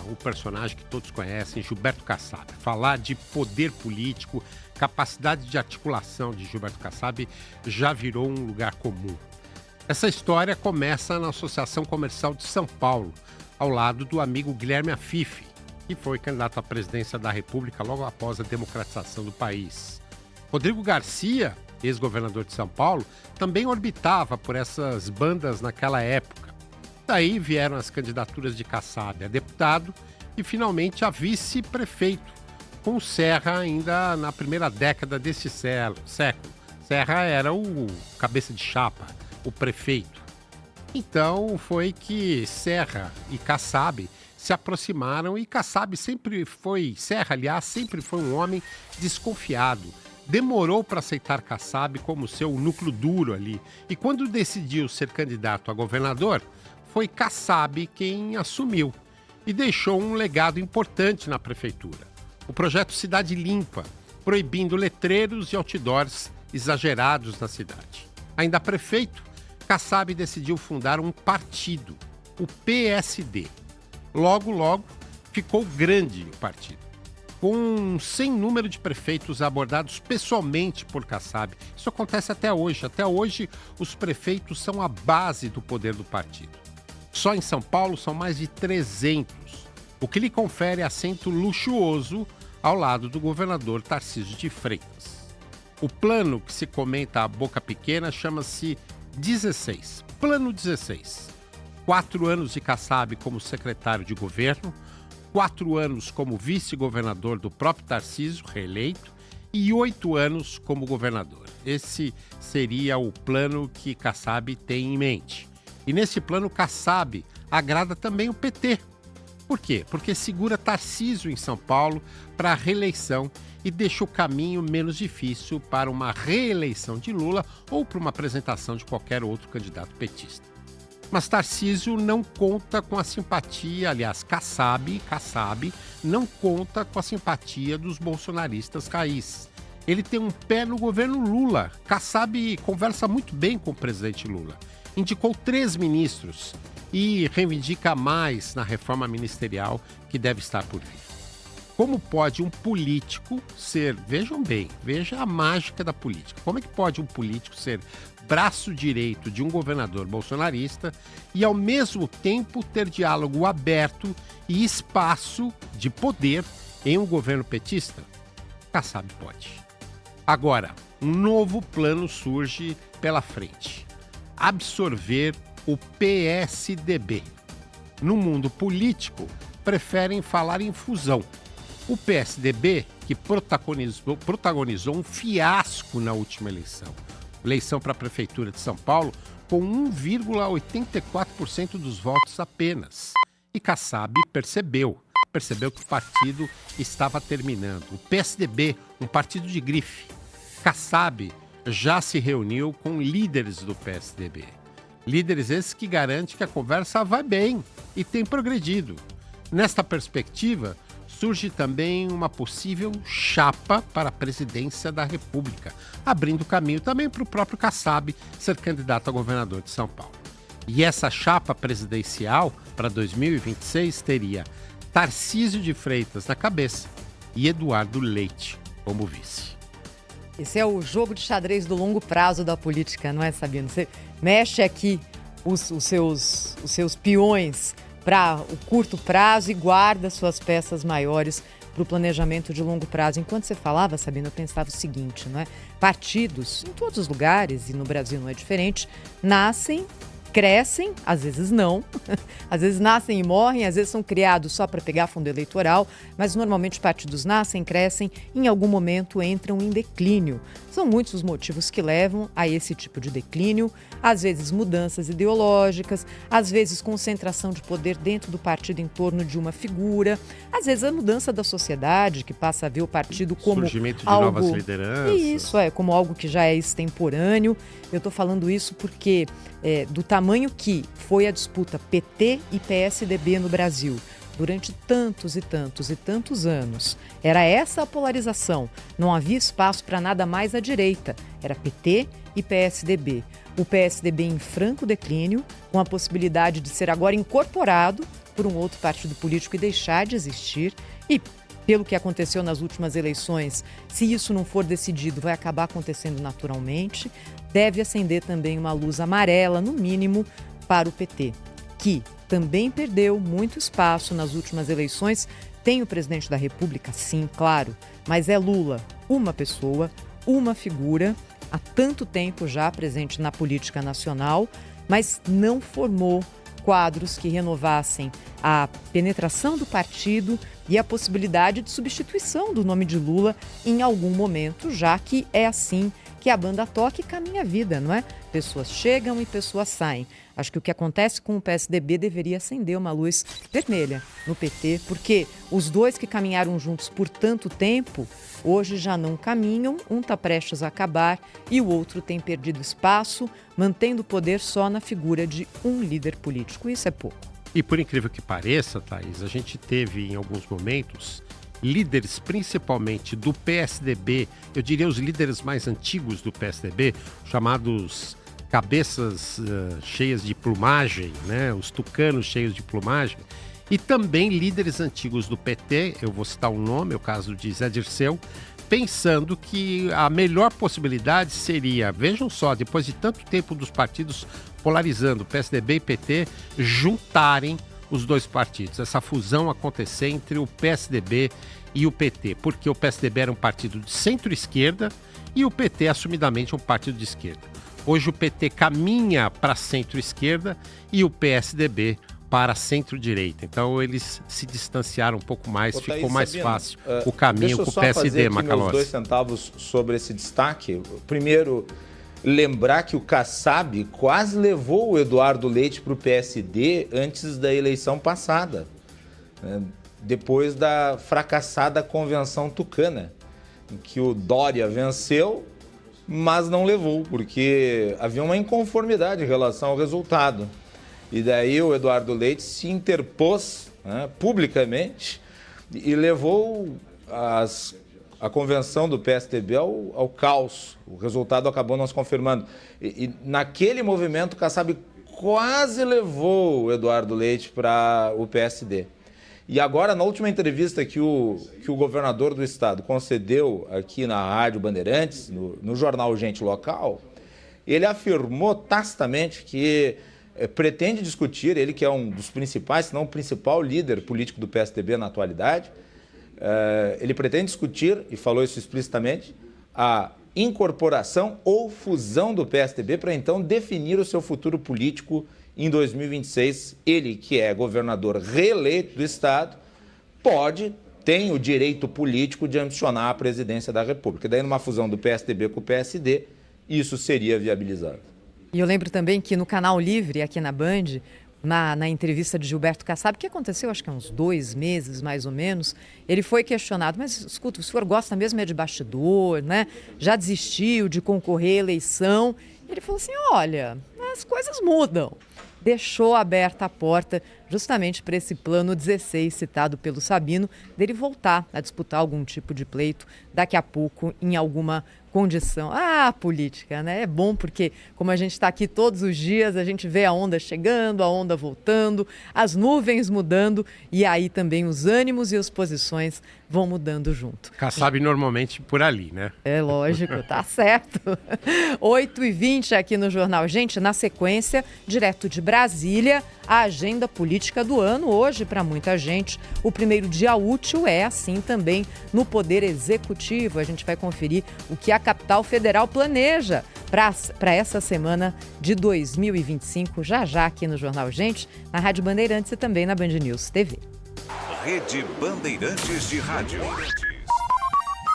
O personagem que todos conhecem, Gilberto Kassab. Falar de poder político, capacidade de articulação de Gilberto Kassab já virou um lugar comum. Essa história começa na Associação Comercial de São Paulo, ao lado do amigo Guilherme Afif, que foi candidato à presidência da República logo após a democratização do país. Rodrigo Garcia, ex-governador de São Paulo, também orbitava por essas bandas naquela época. Daí vieram as candidaturas de Kassab a deputado e finalmente a vice-prefeito, com Serra ainda na primeira década desse século. Serra era o cabeça de chapa, o prefeito. Então foi que Serra e Kassab se aproximaram e Serra, aliás, sempre foi um homem desconfiado. Demorou para aceitar Kassab como seu núcleo duro ali. E quando decidiu ser candidato a governador, foi Kassab quem assumiu e deixou um legado importante na prefeitura. O projeto Cidade Limpa, proibindo letreiros e outdoors exagerados na cidade. Ainda prefeito, Kassab decidiu fundar um partido, o PSD. Logo, ficou grande o partido, com um sem número de prefeitos abordados pessoalmente por Kassab. Isso acontece até hoje. Até hoje, os prefeitos são a base do poder do partido. Só em São Paulo são mais de 300, o que lhe confere assento luxuoso ao lado do governador Tarcísio de Freitas. O plano que se comenta à boca pequena chama-se 16, Plano 16. 4 anos de Kassab como secretário de governo, 4 anos como vice-governador do próprio Tarcísio, reeleito, e 8 anos como governador. Esse seria o plano que Kassab tem em mente. E nesse plano, Kassab agrada também o PT. Por quê? Porque segura Tarcísio em São Paulo para a reeleição e deixa o caminho menos difícil para uma reeleição de Lula ou para uma apresentação de qualquer outro candidato petista. Mas Tarcísio não conta com a simpatia, aliás, Kassab não conta com a simpatia dos bolsonaristas raiz. Ele tem um pé no governo Lula. Kassab conversa muito bem com o presidente Lula. Indicou 3 ministros e reivindica mais na reforma ministerial que deve estar por vir. Como pode um político ser, veja a mágica da política, como é que pode um político ser braço direito de um governador bolsonarista e ao mesmo tempo ter diálogo aberto e espaço de poder em um governo petista? Kassab pode. Agora, um novo plano surge pela frente: absorver o PSDB. No mundo político, preferem falar em fusão. O PSDB, que protagonizou um fiasco na última eleição para a Prefeitura de São Paulo, com 1,84% dos votos apenas. E Kassab percebeu que o partido estava terminando. O PSDB, um partido de grife. Kassab já se reuniu com líderes do PSDB. Líderes esses que garantem que a conversa vai bem e tem progredido. Nesta perspectiva, surge também uma possível chapa para a presidência da República, abrindo caminho também para o próprio Kassab ser candidato a governador de São Paulo. E essa chapa presidencial para 2026 teria Tarcísio de Freitas na cabeça e Eduardo Leite como vice. Esse é o jogo de xadrez do longo prazo da política, não é, Sabino? Você mexe aqui os seus peões para o curto prazo e guarda suas peças maiores para o planejamento de longo prazo. Enquanto você falava, Sabino, eu pensava o seguinte, não é? Partidos, em todos os lugares, e no Brasil não é diferente, nascem, crescem, às vezes não, às vezes nascem e morrem, às vezes são criados só para pegar fundo eleitoral, mas normalmente os partidos nascem, crescem e em algum momento entram em declínio. São muitos os motivos que levam a esse tipo de declínio, às vezes mudanças ideológicas, às vezes concentração de poder dentro do partido em torno de uma figura, às vezes a mudança da sociedade, que passa a ver o partido como surgimento de algo, novas lideranças. Isso, como algo que já é extemporâneo. Eu estou falando isso porque do tamanho que foi a disputa PT e PSDB no Brasil, durante tantos e tantos e tantos anos, era essa a polarização. Não havia espaço para nada mais à direita. Era PT e PSDB. O PSDB em franco declínio, com a possibilidade de ser agora incorporado por um outro partido político e deixar de existir. E, pelo que aconteceu nas últimas eleições, se isso não for decidido, vai acabar acontecendo naturalmente. Deve acender também uma luz amarela, no mínimo, para o PT, que também perdeu muito espaço nas últimas eleições. Tem o presidente da República, sim, claro, mas é Lula, uma pessoa, uma figura, há tanto tempo já presente na política nacional, mas não formou quadros que renovassem a penetração do partido e a possibilidade de substituição do nome de Lula em algum momento, já que é assim que a banda toca e caminha a vida, não é? Pessoas chegam e pessoas saem. Acho que o que acontece com o PSDB deveria acender uma luz vermelha no PT, porque os dois que caminharam juntos por tanto tempo, hoje já não caminham, um está prestes a acabar e o outro tem perdido espaço, mantendo o poder só na figura de um líder político. Isso é pouco. E por incrível que pareça, Thaís, a gente teve em alguns momentos líderes, principalmente do PSDB, eu diria os líderes mais antigos do PSDB, chamados cabeças cheias de plumagem, né? Os tucanos cheios de plumagem, e também líderes antigos do PT, eu vou citar um nome, o caso de Zé Dirceu, pensando que a melhor possibilidade seria, vejam só, depois de tanto tempo dos partidos polarizando, PSDB e PT, juntarem os dois partidos, essa fusão acontecer entre o PSDB e o PT, porque o PSDB era um partido de centro-esquerda e o PT assumidamente um partido de esquerda. Hoje o PT caminha para centro-esquerda e o PSDB para centro-direita. Então eles se distanciaram um pouco mais, ficou mais fácil o caminho com o PSD, Macalossi. Meus 2 centavos sobre esse destaque. Primeiro, lembrar que o Kassab quase levou o Eduardo Leite para o PSD antes da eleição passada, né? Depois da fracassada convenção tucana, em que o Dória venceu, mas não levou, porque havia uma inconformidade em relação ao resultado. E daí o Eduardo Leite se interpôs, né, publicamente e levou a convenção do PSDB ao caos. O resultado acabou não se confirmando. E naquele movimento, o Kassab quase levou o Eduardo Leite para o PSD. E agora, na última entrevista que o governador do estado concedeu aqui na Rádio Bandeirantes, no jornal Gente Local, ele afirmou tacitamente que pretende discutir, ele que é um dos principais, se não o principal líder político do PSDB na atualidade, ele pretende discutir, e falou isso explicitamente, a incorporação ou fusão do PSDB para então definir o seu futuro político em 2026. Ele, que é governador reeleito do estado, tem o direito político de ambicionar a presidência da República. E daí, numa fusão do PSDB com o PSD, isso seria viabilizado. E eu lembro também que no Canal Livre, aqui na Band, na entrevista de Gilberto Kassab, que aconteceu acho que há uns 2 meses, mais ou menos, ele foi questionado, mas escuta, o senhor gosta mesmo de bastidor, né? Já desistiu de concorrer à eleição? Ele falou assim, olha, as coisas mudam. Deixou aberta a porta justamente para esse plano 16 citado pelo Sabino, dele voltar a disputar algum tipo de pleito daqui a pouco em alguma condição. Ah, política, né? É bom porque, como a gente está aqui todos os dias, a gente vê a onda chegando, a onda voltando, as nuvens mudando e aí também os ânimos e as posições vão mudando junto. Kassab normalmente por ali, né? É lógico, tá certo. 8h20 aqui no Jornal Gente, na sequência, direto de Brasília, a agenda política do ano. Hoje, para muita gente, o primeiro dia útil é assim também no Poder Executivo. A gente vai conferir o que a capital federal planeja para essa semana de 2025, já aqui no Jornal Gente, na Rádio Bandeirantes e também na Band News TV. Rede Bandeirantes de Rádio.